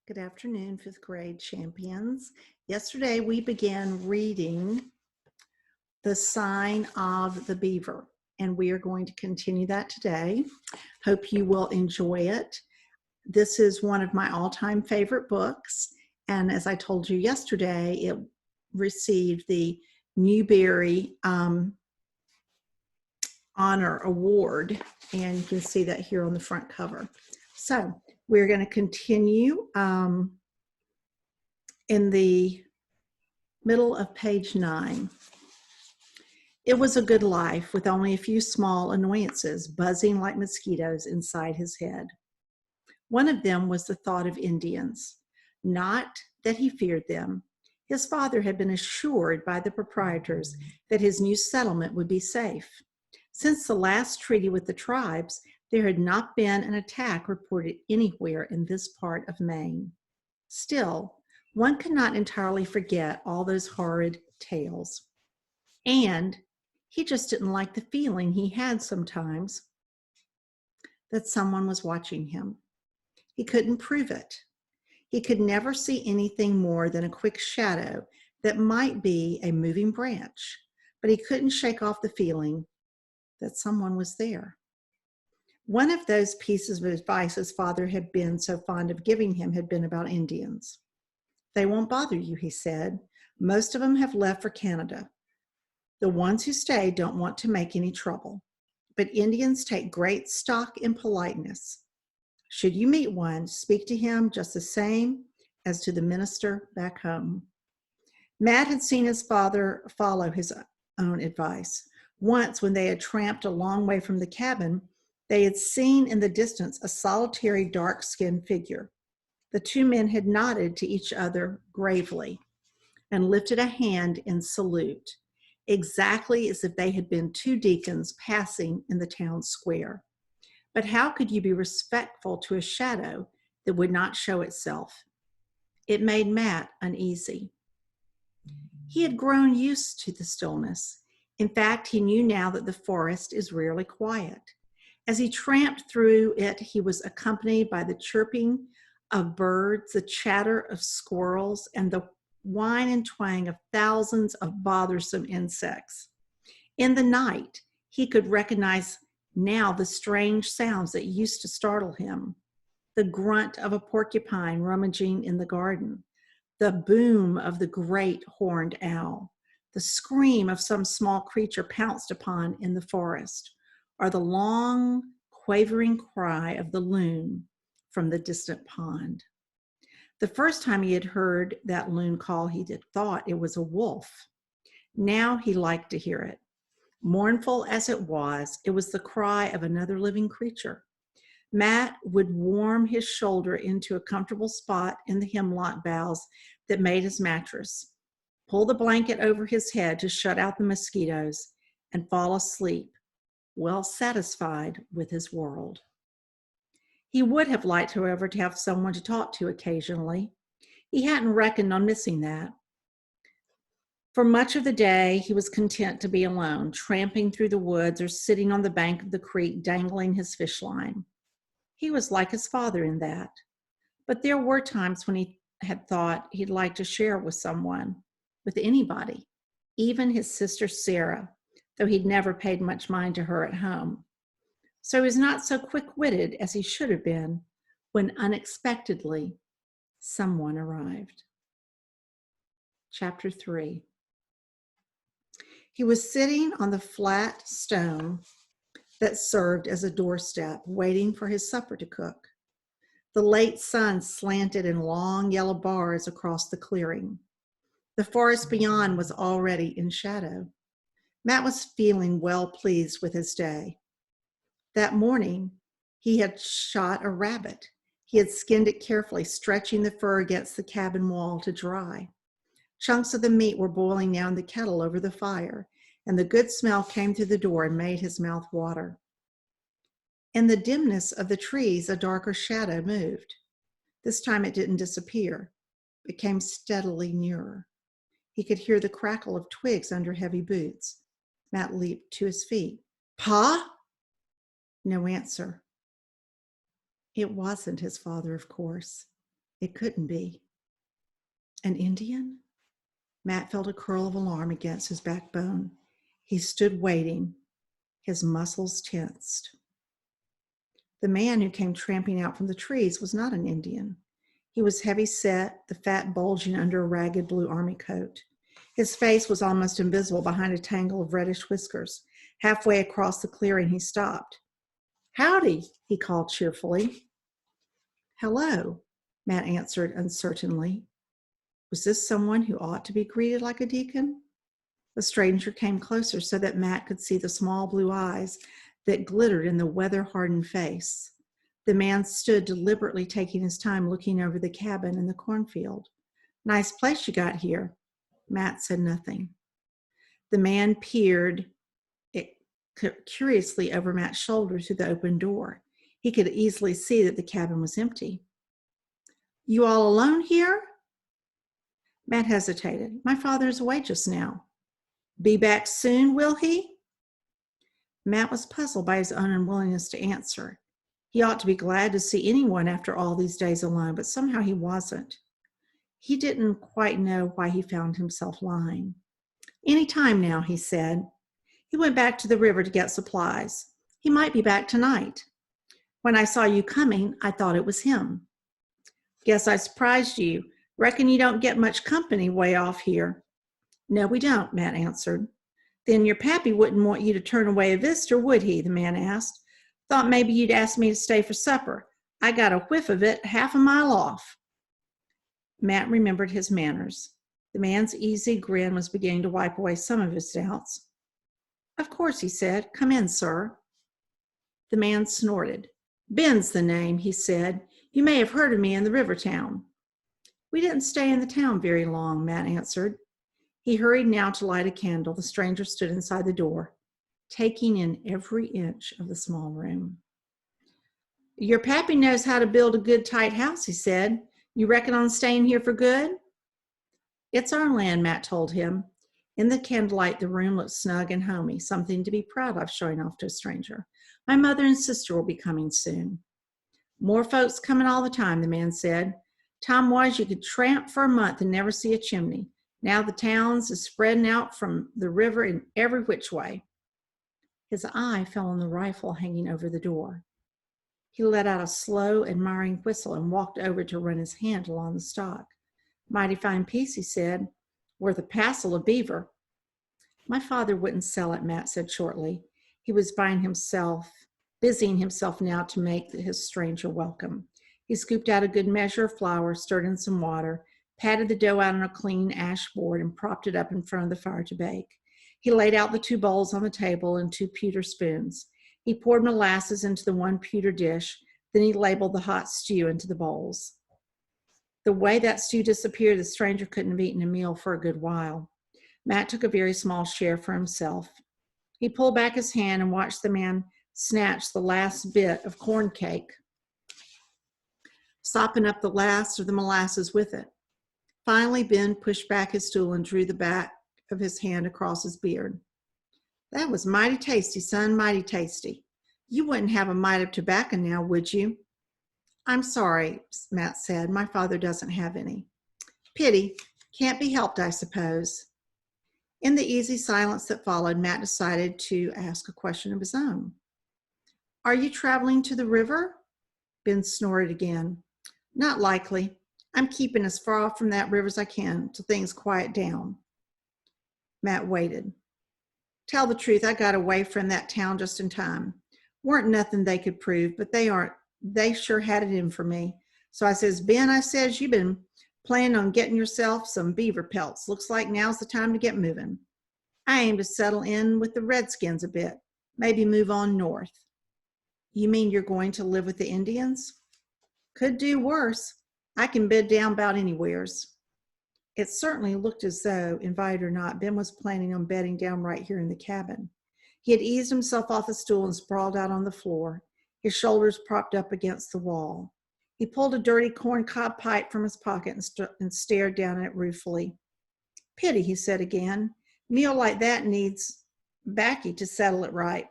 Good afternoon, fifth grade champions. Yesterday we began reading The Sign of the Beaver, and we are going to continue that today. Hope you will enjoy it. This is one of my all-time favorite books, and as I told you yesterday, it received the Newbery Honor Award, and you can see that here on the front cover. So we're going to continue in the middle of page 9. It was a good life with only a few small annoyances buzzing like mosquitoes inside his head. One of them was the thought of Indians. Not that he feared them. His father had been assured by the proprietors that his new settlement would be safe. Since the last treaty with the tribes, there had not been an attack reported anywhere in this part of Maine. Still, one could not entirely forget all those horrid tales. And he just didn't like the feeling he had sometimes that someone was watching him. He couldn't prove it. He could never see anything more than a quick shadow that might be a moving branch, but he couldn't shake off the feeling that someone was there. One of those pieces of advice his father had been so fond of giving him had been about Indians. They won't bother you, he said. Most of them have left for Canada. The ones who stay don't want to make any trouble. But Indians take great stock in politeness. Should you meet one, speak to him just the same as to the minister back home. Matt had seen his father follow his own advice. Once, when they had tramped a long way from the cabin, they had seen in the distance a solitary, dark-skinned figure. The two men had nodded to each other gravely and lifted a hand in salute, exactly as if they had been two deacons passing in the town square. But how could you be respectful to a shadow that would not show itself? It made Matt uneasy. He had grown used to the stillness. In fact, he knew now that the forest is rarely quiet. As he tramped through it, he was accompanied by the chirping of birds, the chatter of squirrels, and the whine and twang of thousands of bothersome insects. In the night, he could recognize now the strange sounds that used to startle him. The grunt of a porcupine rummaging in the garden, the boom of the great horned owl, the scream of some small creature pounced upon in the forest, or the long, quavering cry of the loon from the distant pond. The first time he had heard that loon call, he had thought it was a wolf. Now he liked to hear it. Mournful as it was the cry of another living creature. Matt would warm his shoulder into a comfortable spot in the hemlock boughs that made his mattress, pull the blanket over his head to shut out the mosquitoes, and fall asleep, well satisfied with his world. He would have liked, however, to have someone to talk to occasionally. He hadn't reckoned on missing that. For much of the day, he was content to be alone, tramping through the woods or sitting on the bank of the creek, dangling his fish line. He was like his father in that. But there were times when he had thought he'd like to share with someone, with anybody, even his sister Sarah, though he'd never paid much mind to her at home. So he was not so quick-witted as he should have been when unexpectedly someone arrived. Chapter 3. He was sitting on the flat stone that served as a doorstep, waiting for his supper to cook. The late sun slanted in long yellow bars across the clearing. The forest beyond was already in shadow. Matt was feeling well pleased with his day. That morning, he had shot a rabbit. He had skinned it carefully, stretching the fur against the cabin wall to dry. Chunks of the meat were boiling now in the kettle over the fire, and the good smell came through the door and made his mouth water. In the dimness of the trees, a darker shadow moved. This time it didn't disappear. It came steadily nearer. He could hear the crackle of twigs under heavy boots. Matt leaped to his feet. "Pa?" No answer. It wasn't his father, of course. It couldn't be. An Indian? Matt felt a curl of alarm against his backbone. He stood waiting, his muscles tensed. The man who came tramping out from the trees was not an Indian. He was heavy-set, the fat bulging under a ragged blue army coat. His face was almost invisible behind a tangle of reddish whiskers. Halfway across the clearing, he stopped. "Howdy," he called cheerfully. "Hello," Matt answered uncertainly. Was this someone who ought to be greeted like a deacon? The stranger came closer so that Matt could see the small blue eyes that glittered in the weather-hardened face. The man stood deliberately taking his time looking over the cabin and the cornfield. "Nice place you got here." Matt said nothing. The man peered curiously over Matt's shoulder through the open door. He could easily see that the cabin was empty. "You all alone here?" Matt hesitated. "My father's away just now." "Be back soon, will he?" Matt was puzzled by his own unwillingness to answer. He ought to be glad to see anyone after all these days alone, but somehow he wasn't. He didn't quite know why he found himself lying. "Any time now," he said. "He went back to the river to get supplies. He might be back tonight. When I saw you coming, I thought it was him." "Guess I surprised you. Reckon you don't get much company way off here." "No, we don't," Matt answered. "Then your pappy wouldn't want you to turn away a visitor, would he?" the man asked. "Thought maybe you'd ask me to stay for supper. I got a whiff of it half a mile off." Matt remembered his manners. The man's easy grin was beginning to wipe away some of his doubts. "Of course," he said. "Come in, sir." The man snorted. "Ben's the name," he said. "You may have heard of me in the river town." "We didn't stay in the town very long," Matt answered. He hurried now to light a candle. The stranger stood inside the door, taking in every inch of the small room. "Your pappy knows how to build a good, tight house," he said. "You reckon on staying here for good?" "It's our land," Matt told him. In the candlelight, the room looked snug and homey, something to be proud of showing off to a stranger. "My mother and sister will be coming soon." "More folks coming all the time," the man said. "Time was you could tramp for a month and never see a chimney. Now the towns is spreading out from the river in every which way." His eye fell on the rifle hanging over the door. He let out a slow, admiring whistle and walked over to run his hand along the stock. "Mighty fine piece," he said. "Worth a passel of Beaver." "My father wouldn't sell it," Matt said shortly. He was busying himself now to make his stranger welcome. He scooped out a good measure of flour, stirred in some water, patted the dough out on a clean ash board, and propped it up in front of the fire to bake. He laid out the 2 bowls on the table and 2 pewter spoons. He poured molasses into the 1 pewter dish, then he labeled the hot stew into the bowls. The way that stew disappeared, the stranger couldn't have eaten a meal for a good while. Matt took a very small share for himself. He pulled back his hand and watched the man snatch the last bit of corn cake, sopping up the last of the molasses with it. Finally, Ben pushed back his stool and drew the back of his hand across his beard. "That was mighty tasty, son, mighty tasty. You wouldn't have a mite of tobacco now, would you?" "I'm sorry," Matt said. "My father doesn't have any." "Pity. Can't be helped, I suppose." In the easy silence that followed, Matt decided to ask a question of his own. "Are you traveling to the river?" Ben snorted again. "Not likely. I'm keeping as far off from that river as I can till things quiet down." Matt waited. "Tell the truth, I got away from that town just in time. Weren't nothing they could prove, but they sure had it in for me. So I says, 'Ben,' I says, 'you've been planning on getting yourself some beaver pelts. Looks like now's the time to get moving. I aim to settle in with the Redskins a bit, maybe move on north.'" "You mean you're going to live with the Indians?" "Could do worse. I can bed down about anywheres." It certainly looked as though, invited or not, Ben was planning on bedding down right here in the cabin. He had eased himself off the stool and sprawled out on the floor, his shoulders propped up against the wall. He pulled a dirty corncob pipe from his pocket and stared down at it ruefully. "Pity," he said again. "Meal like that needs baccy to settle it right."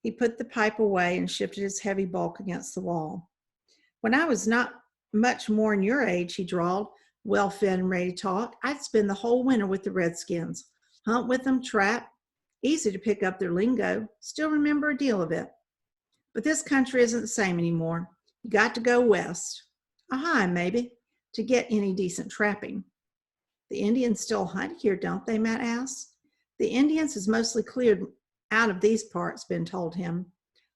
He put the pipe away and shifted his heavy bulk against the wall. "When I was not much more in your age, he drawled, well fed and ready to talk. I'd spend the whole winter with the Redskins. Hunt with them, trap. Easy to pick up their lingo. Still remember a deal of it. But this country isn't the same anymore. You got to go west. Aha, maybe, to get any decent trapping. The Indians still hunt here, don't they? Matt asked. The Indians is mostly cleared out of these parts, Ben told him.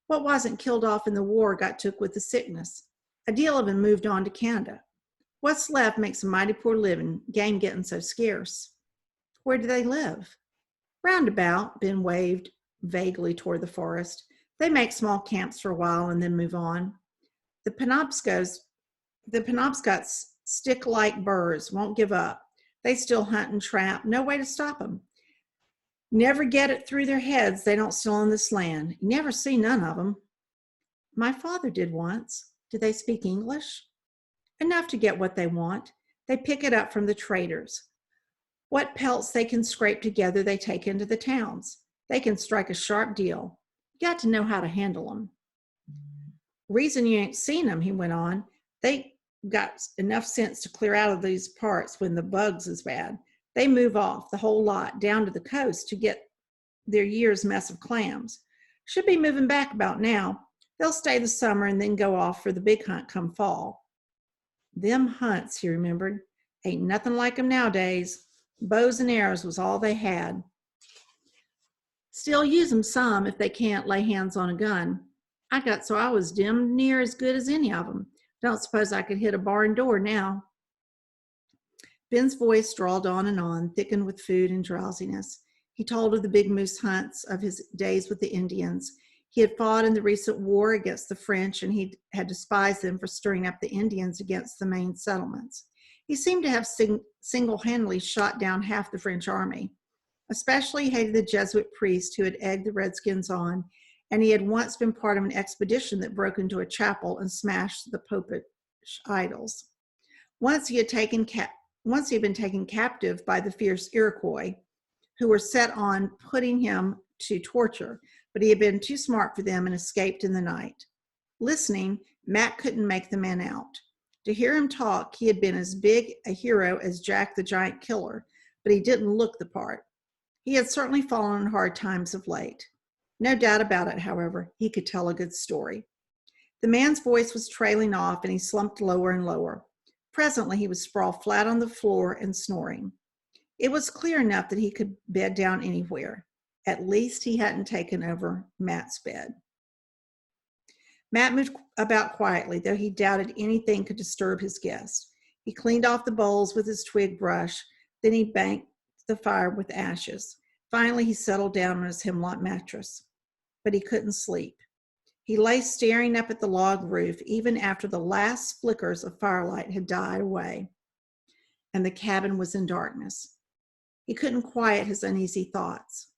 What wasn't killed off in the war got took with the sickness. A deal of them moved on to Canada. What's left makes a mighty poor living, game getting so scarce. Where do they live? Roundabout, Ben waved vaguely toward the forest. They make small camps for a while and then move on. The Penobscots stick like burrs, won't give up. They still hunt and trap, no way to stop them. Never get it through their heads they don't still own this land. You never see none of them. My father did once. Do they speak English? Enough to get what they want. They pick it up from the traders. What pelts they can scrape together they take into the towns. They can strike a sharp deal. You got to know how to handle them. Reason you ain't seen them, he went on. They got enough sense to clear out of these parts when the bugs is bad. They move off, the whole lot, down to the coast to get their year's mess of clams. Should be moving back about now. They'll stay the summer and then go off for the big hunt come fall. Them hunts, he remembered, ain't nothing like them nowadays. Bows and arrows was all they had. Still use them some if they can't lay hands on a gun. I got so I was damn near as good as any of them. Don't suppose I could hit a barn door now. Ben's voice drawled on, thickened with food and drowsiness. He told of the big moose hunts of his days with the Indians. He had fought in the recent war against the French, and he had despised them for stirring up the Indians against the main settlements. He seemed to have single-handedly shot down half the French army. Especially hated the Jesuit priest who had egged the Redskins on, and he had once been part of an expedition that broke into a chapel and smashed the popish idols. Once he had been taken captive by the fierce Iroquois, who were set on putting him to torture, but he had been too smart for them and escaped in the night. Listening, Matt couldn't make the man out. To hear him talk, he had been as big a hero as Jack the Giant Killer, but he didn't look the part. He had certainly fallen on hard times of late. No doubt about it, however, he could tell a good story. The man's voice was trailing off, and he slumped lower and lower. Presently, he was sprawled flat on the floor and snoring. It was clear enough that he could bed down anywhere. At least he hadn't taken over Matt's bed. Matt moved about quietly, though he doubted anything could disturb his guest. He cleaned off the bowls with his twig brush, then he banked the fire with ashes. Finally, he settled down on his hemlock mattress. But he couldn't sleep. He lay staring up at the log roof even after the last flickers of firelight had died away, and the cabin was in darkness. He couldn't quiet his uneasy thoughts.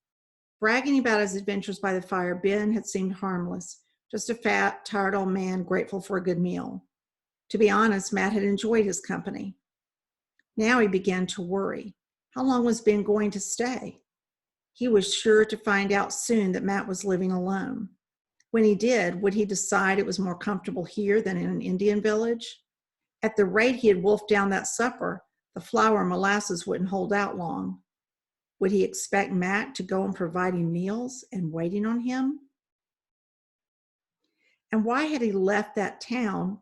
Bragging about his adventures by the fire, Ben had seemed harmless, just a fat, tired old man grateful for a good meal. To be honest, Matt had enjoyed his company. Now he began to worry. How long was Ben going to stay? He was sure to find out soon that Matt was living alone. When he did, would he decide it was more comfortable here than in an Indian village? At the rate he had wolfed down that supper, the flour and molasses wouldn't hold out long. Would he expect Matt to go on providing meals and waiting on him? And why had he left that town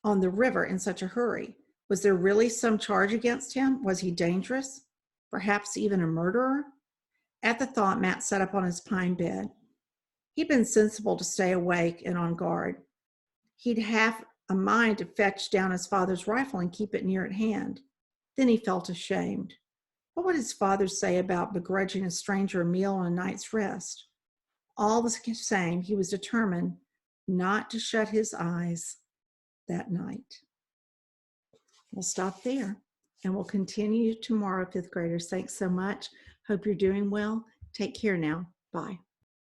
on the river in such a hurry? Was there really some charge against him? Was he dangerous? Perhaps even a murderer? At the thought, Matt sat up on his pine bed. He'd been sensible to stay awake and on guard. He'd have a mind to fetch down his father's rifle and keep it near at hand. Then he felt ashamed. What would his father say about begrudging a stranger a meal and a night's rest? All the same, he was determined not to shut his eyes that night. We'll stop there, and we'll continue tomorrow, fifth graders. Thanks so much. Hope you're doing well. Take care now. Bye.